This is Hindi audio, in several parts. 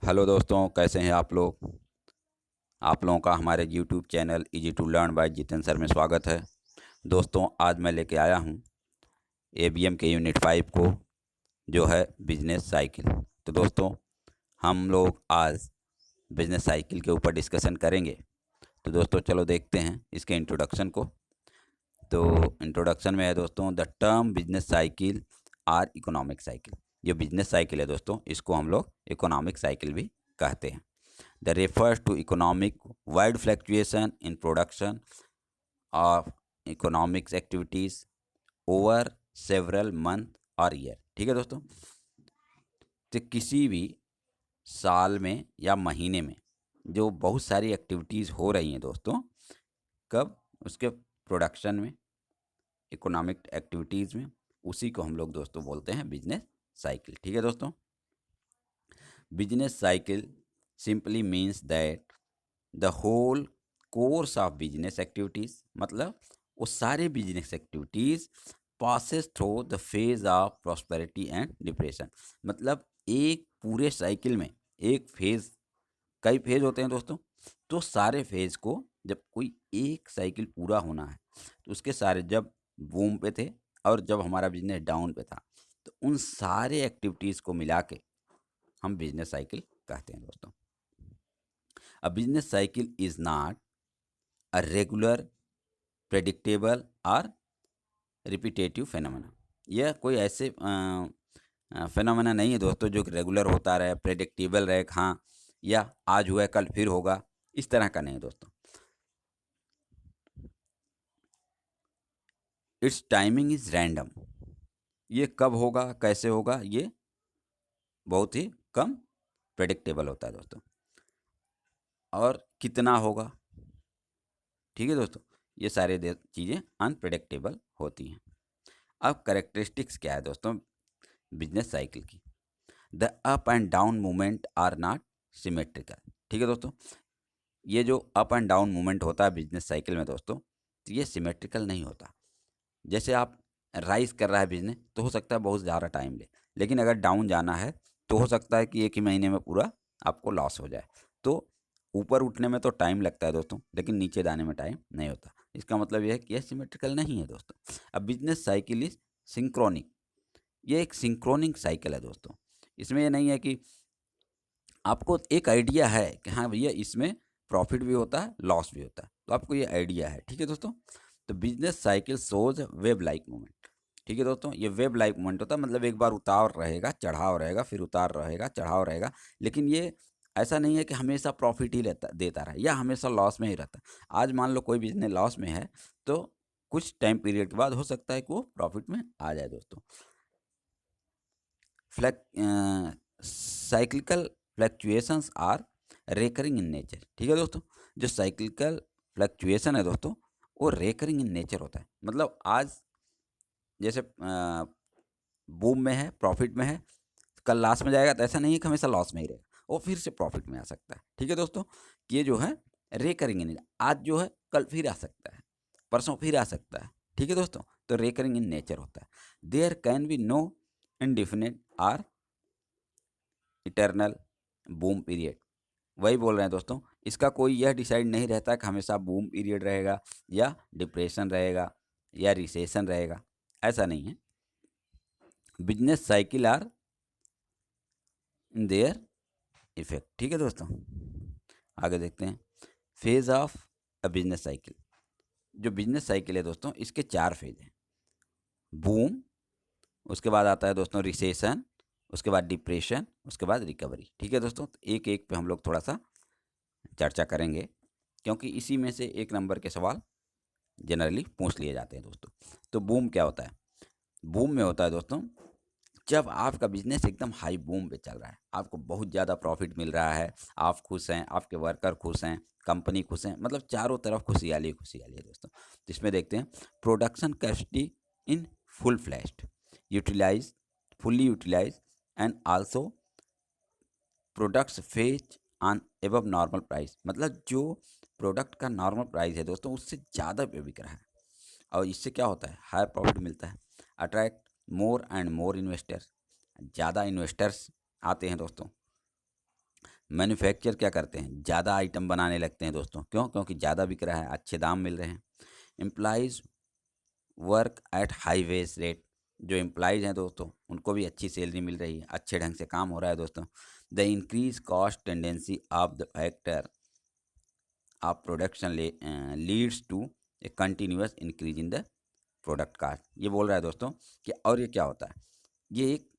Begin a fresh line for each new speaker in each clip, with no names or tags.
हेलो दोस्तों, कैसे हैं आप लोग। आप लोगों का हमारे YouTube channel easy to learn by Jitendra sir में स्वागत है। दोस्तों, आज मैं लेके आया हूँ एबीएम के यूनिट 5 को, जो है बिजनेस साइकिल। तो दोस्तों, हम लोग आज बिजनेस साइकिल के ऊपर डिस्कशन करेंगे। तो दोस्तों, चलो देखते हैं इसके इंट्रोडक्शन को। तो इंट्रोडक्शन में है दोस्तों, the term business cycle or economic cycle. जो बिजनेस साइकिल है दोस्तों, इसको हम लोग इकोनॉमिक साइकिल भी कहते हैं। That refers to economic wide fluctuation in production of economic activities over several month or year। ठीक है दोस्तों, तो किसी भी साल में या महीने में जो बहुत सारी एक्टिविटीज़ हो रही हैं दोस्तों, कब उसके प्रोडक्शन में, इकोनॉमिक एक्टिविटीज़ में, उसी को हम लोग दोस्तों बोलते हैं बिजनेस साइकिल। ठीक है दोस्तों, business cycle simply means that the whole course of business activities, मतलब वो सारे business activities passes through the phase of prosperity and depression. मतलब एक पूरे साइकिल में एक फेज, कई फेज होते हैं दोस्तों, तो सारे फेज को जब कोई एक साइकिल पूरा होना है, तो उसके सारे जब बूम पे थे और जब हमारा बिजनेस डाउन पे था, तो उन सारे एक्टिविटीज़ को मिला के हम बिजनेस साइकिल कहते हैं दोस्तों। अ business cycle is not a regular, predictable और रिपीटेटिव फेनोमेना। यह कोई ऐसे फेनोमेना नहीं है दोस्तों जो कि रेगुलर होता रहे, प्रेडिक्टेबल रहे, हाँ, या आज हुआ है कल फिर होगा, इस तरह का नहीं है दोस्तों। It's timing is random. ये कब होगा, कैसे होगा, ये बहुत ही कम प्रेडिक्टेबल होता है दोस्तों। और कितना होगा, ठीक है दोस्तों, ये सारे चीज़ें अनप्रेडिक्टेबल होती हैं। अब करेक्टरिस्टिक्स क्या है दोस्तों बिजनेस साइकिल की। The up and down movement are not symmetrical. ठीक है दोस्तों, ये जो अप एंड डाउन मूवमेंट होता है बिजनेस साइकिल में दोस्तों, तो ये सिमेट्रिकल नहीं होता। जैसे आप राइज कर रहा है बिजनेस, तो हो सकता है बहुत ज़्यादा टाइम ले, लेकिन अगर डाउन जाना है तो हो सकता है कि एक ही महीने में पूरा आपको लॉस हो जाए। तो ऊपर उठने में तो टाइम लगता है दोस्तों, लेकिन नीचे जाने में टाइम नहीं होता। इसका मतलब यह है कि यह सिमेट्रिकल नहीं है दोस्तों। अब बिजनेस साइकिल इज सिंक्रोनिक। ये एक सिंक्रोनिक साइकिल है दोस्तों। इसमें ये नहीं है कि आपको एक आइडिया है कि हाँ भैया इसमें प्रॉफिट भी होता है, लॉस भी होता है, तो आपको ये आइडिया है। ठीक है दोस्तों, तो बिजनेस साइकिल सोज वेब लाइक मूवमेंट। ठीक है दोस्तों, ये वेब लाइक मूवमेंट होता है, मतलब एक बार उतार रहेगा, चढ़ाव रहेगा, फिर उतार रहेगा, चढ़ाव रहेगा, लेकिन ये ऐसा नहीं है कि हमेशा प्रॉफिट ही लेता देता रहे या हमेशा लॉस में ही रहता है। आज मान लो कोई बिजनेस लॉस में है, तो कुछ टाइम पीरियड के बाद हो सकता है कि वो प्रॉफिट में आ जाए दोस्तों। फ्लैक cyclical fluctuations are recurring in nature. ठीक है दोस्तों, जो साइक्लिकल फ्लैक्चुएशन है दोस्तों, वो रेकरिंग इन नेचर होता है। मतलब आज जैसे बूम में है, प्रॉफिट में है, कल लॉस में जाएगा, तो ऐसा नहीं है कि हमेशा लॉस में ही रहेगा, वो फिर से प्रॉफिट में आ सकता है। ठीक है दोस्तों, कि ये जो है रेकरिंग इन, आज जो है कल फिर आ सकता है, परसों फिर आ सकता है। ठीक है दोस्तों, तो रेकरिंग इन नेचर होता है। There can be no indefinite or eternal boom period. वही बोल रहे हैं दोस्तों, इसका कोई यह डिसाइड नहीं रहता कि हमेशा बूम पीरियड रहेगा या डिप्रेशन रहेगा या रिसेशन रहेगा, ऐसा नहीं है। Business cycle are in their effect. ठीक है दोस्तों, आगे देखते हैं। Phase of a business cycle. जो बिजनेस साइकिल है दोस्तों, इसके 4 फेज हैं। बूम, उसके बाद आता है दोस्तों रिसेशन, उसके बाद डिप्रेशन, उसके बाद रिकवरी। ठीक है दोस्तों, तो एक एक पे हम लोग थोड़ा सा चर्चा करेंगे, क्योंकि इसी में से एक नंबर के सवाल जनरली पूछ लिए जाते हैं दोस्तों। तो बूम क्या होता है। बूम में होता है दोस्तों, जब आपका बिजनेस एकदम हाई बूम पे चल रहा है, आपको बहुत ज़्यादा प्रॉफिट मिल रहा है, आप खुश हैं, आपके वर्कर खुश हैं, कंपनी खुश हैं, मतलब चारों तरफ खुशहाली खुशहाली है दोस्तों। तो इसमें देखते हैं production capacity in full flashed, utilize, fully utilize, and also products fetch on above normal price. मतलब जो प्रोडक्ट का नॉर्मल प्राइस है दोस्तों, उससे ज़्यादा पे बिक रहा है, और इससे क्या होता है, हायर प्रॉफिट मिलता है। Attract more and more investors, ज़्यादा इन्वेस्टर्स आते हैं दोस्तों। मैन्युफैक्चर क्या करते हैं, ज़्यादा आइटम बनाने लगते हैं दोस्तों। क्यों? क्योंकि ज़्यादा बिक रहा है, अच्छे दाम मिल रहे हैं। Employees work at high wage rate, जो एम्प्लॉइज़ हैं दोस्तों उनको भी अच्छी सैलरी मिल रही है, अच्छे ढंग से काम हो रहा है दोस्तों। The increase cost tendency of the factor of production leads to a continuous increase in the product cost. ये बोल रहा है दोस्तों कि और ये क्या होता है, ये एक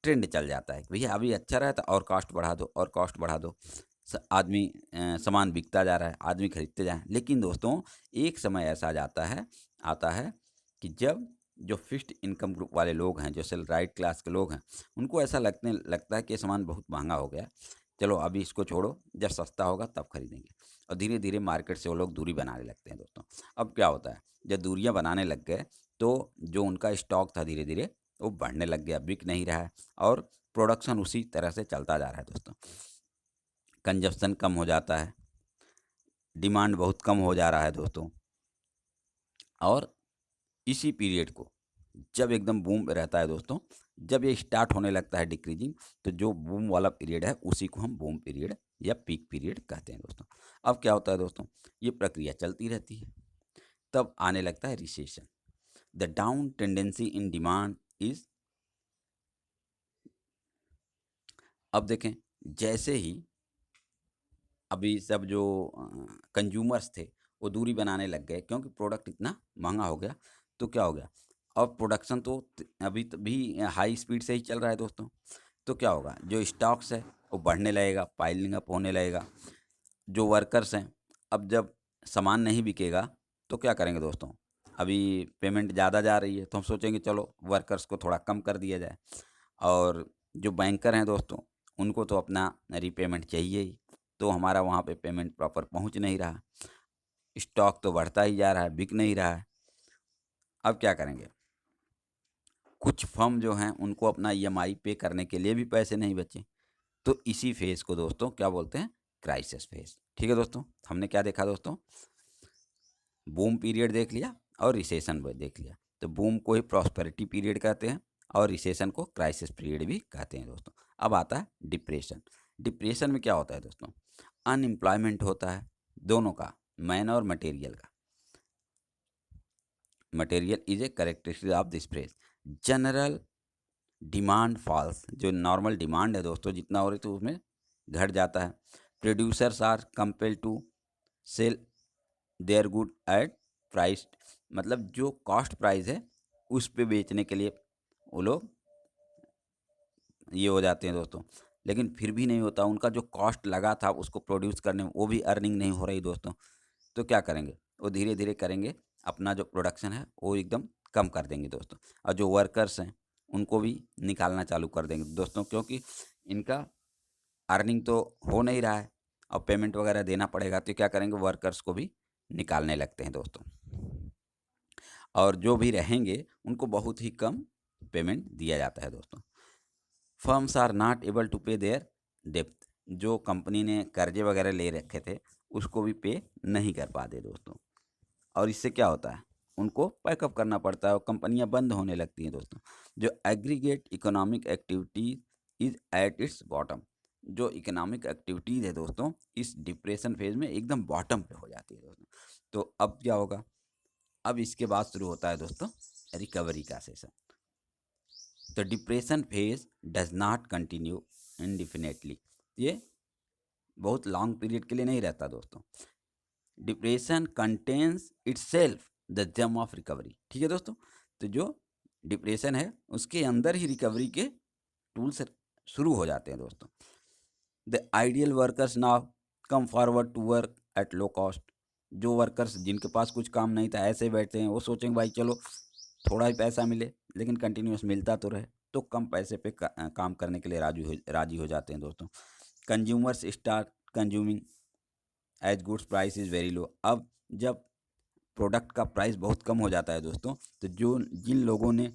ट्रेंड चल जाता है कि भैया अभी अच्छा रहा था और कॉस्ट बढ़ा दो और कॉस्ट बढ़ा दो। आदमी सामान बिकता जा रहा है, आदमी खरीदते जा रहे हैं। लेकिन दोस्तों एक समय ऐसा जाता है आता है कि जब जो फिक्स्ड इनकम ग्रुप वाले लोग हैं, जो सैलराइड क्लास के लोग हैं, उनको ऐसा लगता है कि ये सामान बहुत महंगा हो गया, चलो अभी इसको छोड़ो, जब सस्ता होगा तब खरीदेंगे। और धीरे धीरे मार्केट से वो लोग दूरी बनाने लगते हैं दोस्तों। अब क्या होता है, जब दूरियां बनाने लग गए तो जो उनका स्टॉक था धीरे धीरे वो बढ़ने लग गया, बिक नहीं रहा है और प्रोडक्शन उसी तरह से चलता जा रहा है दोस्तों। कंजप्शन कम हो जाता है, डिमांड बहुत कम हो जा रहा है दोस्तों। और इसी पीरियड को जब एकदम बूम रहता है दोस्तों, जब ये स्टार्ट होने लगता है डिक्रीजिंग, तो जो बूम वाला पीरियड है उसी को हम बूम पीरियड या पीक पीरियड कहते हैं दोस्तों। अब क्या होता है दोस्तों, ये प्रक्रिया चलती रहती है, तब आने लगता है recession. The down tendency in demand is, अब देखें जैसे ही अभी सब जो कंज्यूमर्स थे वो दूरी बनाने लग गए क्योंकि प्रोडक्ट इतना महंगा हो गया, तो क्या हो गया, और प्रोडक्शन तो अभी भी हाई स्पीड से ही चल रहा है दोस्तों। तो क्या होगा, जो स्टॉक्स है वो बढ़ने लगेगा, पाइलिंग अप होने लगेगा। जो वर्कर्स हैं, अब जब सामान नहीं बिकेगा तो क्या करेंगे दोस्तों, अभी पेमेंट ज़्यादा जा रही है तो हम सोचेंगे चलो वर्कर्स को थोड़ा कम कर दिया जाए। और जो बैंकर हैं दोस्तों उनको तो अपना रीपेमेंट चाहिए ही, तो हमारा वहाँ पे पेमेंट प्रॉपर पहुँच नहीं रहा, स्टॉक तो बढ़ता ही जा रहा है, बिक नहीं रहा है। अब क्या करेंगे, कुछ फर्म जो हैं उनको अपना ईएमआई पे करने के लिए भी पैसे नहीं बचे। तो इसी फेज़ को दोस्तों क्या बोलते हैं, क्राइसिस फेज़। ठीक है दोस्तों, हमने क्या देखा दोस्तों, बूम पीरियड देख लिया और रिसेशन देख लिया। तो बूम को ही प्रॉस्पेरिटी पीरियड कहते हैं और रिसेशन को क्राइसिस पीरियड भी कहते हैं दोस्तों। अब आता है डिप्रेशन। डिप्रेशन में क्या होता है दोस्तों, अनएम्प्लॉयमेंट होता है, दोनों का, मैन और मटेरियल का। Material is a characteristic of this phrase. General demand falls, जो नॉर्मल डिमांड है दोस्तों जितना हो रही तो उसमें घट जाता है। Producers are compel to sell their good at price, मतलब जो कॉस्ट प्राइस है उस पे बेचने के लिए वो लोग ये हो जाते हैं दोस्तों। लेकिन फिर भी नहीं होता, उनका जो कॉस्ट लगा था उसको प्रोड्यूस करने में वो भी अर्निंग नहीं हो रही दोस्तों। तो क्या करेंगे, वो धीरे धीरे करेंगे, अपना जो प्रोडक्शन है वो एकदम कम कर देंगे दोस्तों। और जो वर्कर्स हैं उनको भी निकालना चालू कर देंगे दोस्तों, क्योंकि इनका अर्निंग तो हो नहीं रहा है और पेमेंट वगैरह देना पड़ेगा, तो क्या करेंगे, वर्कर्स को भी निकालने लगते हैं दोस्तों। और जो भी रहेंगे उनको बहुत ही कम पेमेंट दिया जाता है दोस्तों। Firms are not able to pay their depth, जो कंपनी ने कर्जे वगैरह ले रखे थे उसको भी पे नहीं कर पाते दोस्तों। और इससे क्या होता है, उनको पैकअप करना पड़ता है और कंपनियां बंद होने लगती हैं दोस्तों। जो aggregate economic activities is at its bottom, जो इकोनॉमिक एक्टिविटीज़ है दोस्तों इस डिप्रेशन फेज में एकदम बॉटम पे हो जाती है दोस्तों। तो अब क्या होगा, अब इसके बाद शुरू होता है दोस्तों रिकवरी का सेशन। तो depression phase does not continue इनडिफिनेटली, ये बहुत लॉन्ग पीरियड के लिए नहीं रहता दोस्तों। डिप्रेशन कंटेन्स इटसेल्फ द जम ऑफ रिकवरी। ठीक है दोस्तों, तो जो डिप्रेशन है उसके अंदर ही रिकवरी के टूल्स शुरू हो जाते हैं दोस्तों। The ideal workers now come forward to work at low cost, जो वर्कर्स जिनके पास कुछ काम नहीं था ऐसे बैठते हैं, वो सोचेंगे भाई चलो थोड़ा ही पैसा मिले लेकिन कंटिन्यूस मिलता तो रहे, तो कम पैसे पे काम करने के लिए राजी हो जाते हैं दोस्तों। Consumers start consuming as goods price is very low. अब जब प्रोडक्ट का प्राइस बहुत कम हो जाता है दोस्तों, तो जो जिन लोगों ने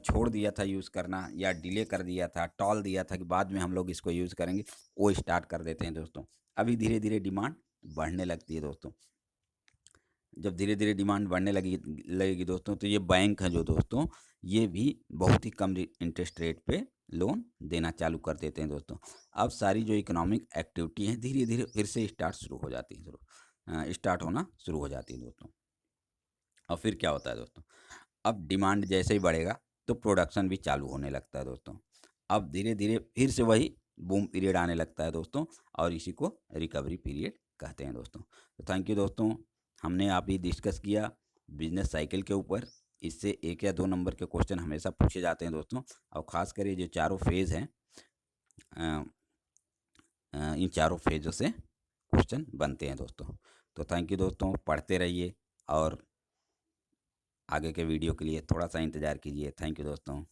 छोड़ दिया था यूज़ करना या डिले कर दिया था, टॉल दिया था कि बाद में हम लोग इसको यूज़ करेंगे, वो स्टार्ट कर देते हैं दोस्तों। अभी धीरे धीरे डिमांड बढ़ने लगती है दोस्तों। जब धीरे धीरे डिमांड बढ़ने लगेगी दोस्तों, तो ये बैंक हैं जो दोस्तों ये भी बहुत ही कम इंटरेस्ट रेट पे लोन देना चालू कर देते हैं दोस्तों। अब सारी जो इकोनॉमिक एक्टिविटी है धीरे धीरे फिर से स्टार्ट होना शुरू हो जाती है दोस्तों। और फिर क्या होता है दोस्तों, अब डिमांड जैसे ही बढ़ेगा तो प्रोडक्शन भी चालू होने लगता है दोस्तों। अब धीरे धीरे फिर से वही बूम पीरियड आने लगता है दोस्तों, और इसी को रिकवरी पीरियड कहते हैं दोस्तों। तो थैंक यू दोस्तों, हमने अभी डिस्कस किया बिजनेस साइकिल के ऊपर। इससे 1 या 2 नंबर के क्वेश्चन हमेशा पूछे जाते हैं दोस्तों, और ख़ास कर ये जो चारों फेज़ हैं, इन चारों फेज़ों से क्वेश्चन बनते हैं दोस्तों। तो थैंक यू दोस्तों, पढ़ते रहिए और आगे के वीडियो के लिए थोड़ा सा इंतज़ार कीजिए। थैंक यू दोस्तों।